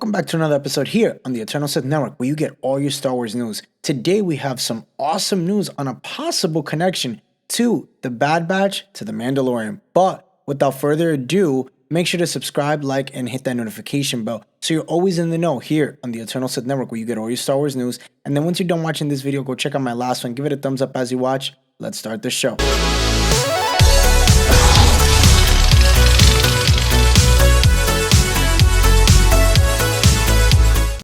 Welcome back to another episode here on the Eternal Sith Network, where you get all your Star Wars news. Today we have some awesome news on a possible connection to the Bad Batch to the Mandalorian. But without further ado, make sure to subscribe, like, and hit that notification bell so you're always in the know here on the Eternal Sith Network, where you get all your Star Wars news. And then once you're done watching this video, go check out my last one. Give it a thumbs up as you watch. Let's start the show.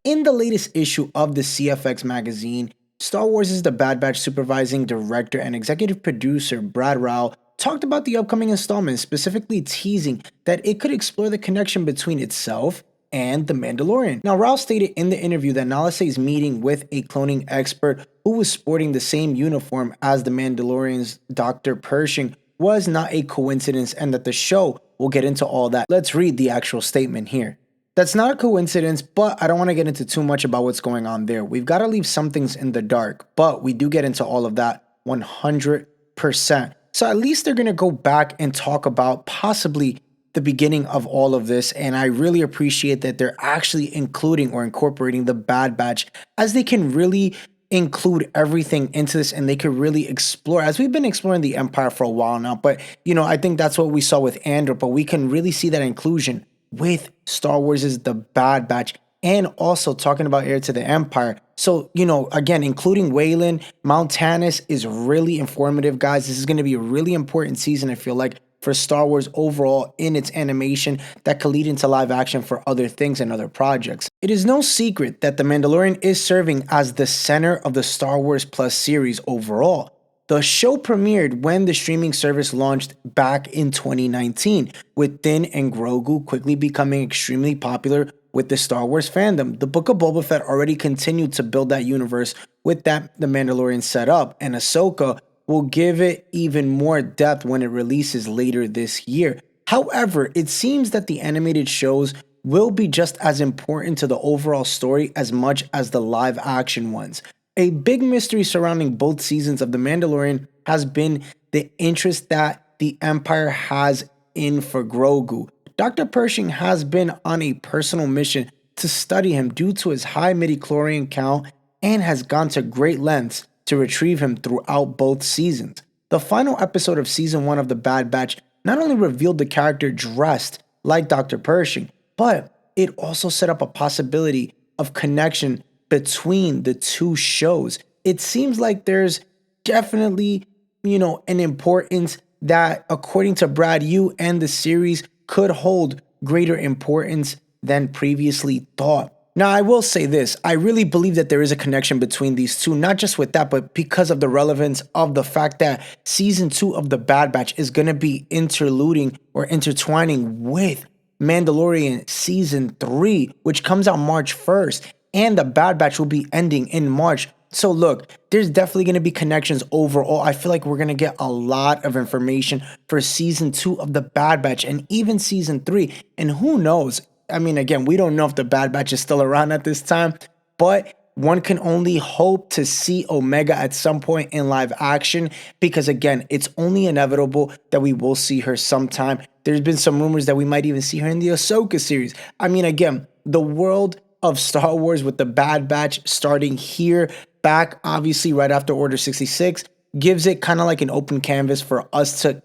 In the latest issue of the CFX magazine, Star Wars' The Bad Batch supervising director and executive producer Brad Rao talked about the upcoming installment, specifically teasing that it could explore the connection between itself and The Mandalorian. Now, Rao stated in the interview that Nala Se's meeting with a cloning expert who was sporting the same uniform as The Mandalorian's Dr. Pershing was not a coincidence, and that the show will get into all that. Let's read the actual statement here. That's not a coincidence, but I don't want to get into too much about what's going on there. We've got to leave some things in the dark, but we do get into all of that 100%. So at least they're going to go back and talk about possibly the beginning of all of this, and I really appreciate that they're actually including or incorporating the Bad Batch, as they can really include everything into this and they could really explore, as we've been exploring the Empire for a while now, but I think that's what we saw with Andor, but we can really see that inclusion with Star Wars' The Bad Batch, and also talking about Heir to the Empire. So, again, including Waylon, Mount Tannis is really informative, guys. This is going to be a really important season, I feel like, for Star Wars overall in its animation that could lead into live action for other things and other projects. It is no secret that The Mandalorian is serving as the center of the Star Wars Plus series overall. The show premiered when the streaming service launched back in 2019, with Din and Grogu quickly becoming extremely popular with the Star Wars fandom. The Book of Boba Fett already continued to build that universe with The Mandalorian set up, and Ahsoka will give it even more depth when it releases later this year. However, it seems that the animated shows will be just as important to the overall story as much as the live action ones. A big mystery surrounding both seasons of The Mandalorian has been the interest that the Empire has in for Grogu. Dr. Pershing has been on a personal mission to study him due to his high midichlorian count, and has gone to great lengths to retrieve him throughout both seasons. The final episode of Season 1 of The Bad Batch not only revealed the character dressed like Dr. Pershing, but it also set up a possibility of connection between the two shows. It seems like there's definitely, an importance that, according to Brad, you and the series could hold greater importance than previously thought. Now, I will say this, I really believe that there is a connection between these two, not just with that, but because of the relevance of the fact that Season 2 of The Bad Batch is going to be interluding or intertwining with Mandalorian Season 3, which comes out March 1st. And The Bad Batch will be ending in March. So look, there's definitely going to be connections overall. I feel like we're going to get a lot of information for Season 2 of The Bad Batch and even Season 3. And who knows? I mean, again, we don't know if The Bad Batch is still around at this time, but one can only hope to see Omega at some point in live action, because again, it's only inevitable that we will see her sometime. There's been some rumors that we might even see her in the Ahsoka series. I mean, again, the world of Star Wars with The Bad Batch starting here, back obviously right after Order 66, gives it kind of like an open canvas for us to,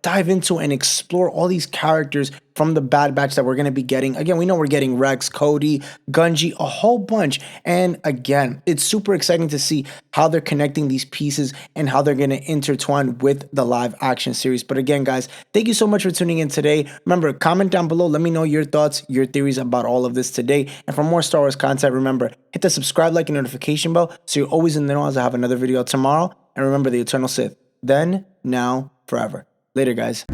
dive into and explore all these characters from The Bad Batch that we're going to be getting. Again, we know we're getting Rex, Cody, Gunji, a whole bunch. And again, it's super exciting to see how they're connecting these pieces and how they're going to intertwine with the live action series. But again, guys, thank you so much for tuning in today. Remember, comment down below. Let me know your thoughts, your theories about all of this today. And for more Star Wars content, remember, hit the subscribe, like, and notification bell so you're always in the know as I have another video tomorrow. And remember, the Eternal Sith, then, now, forever. Later, guys.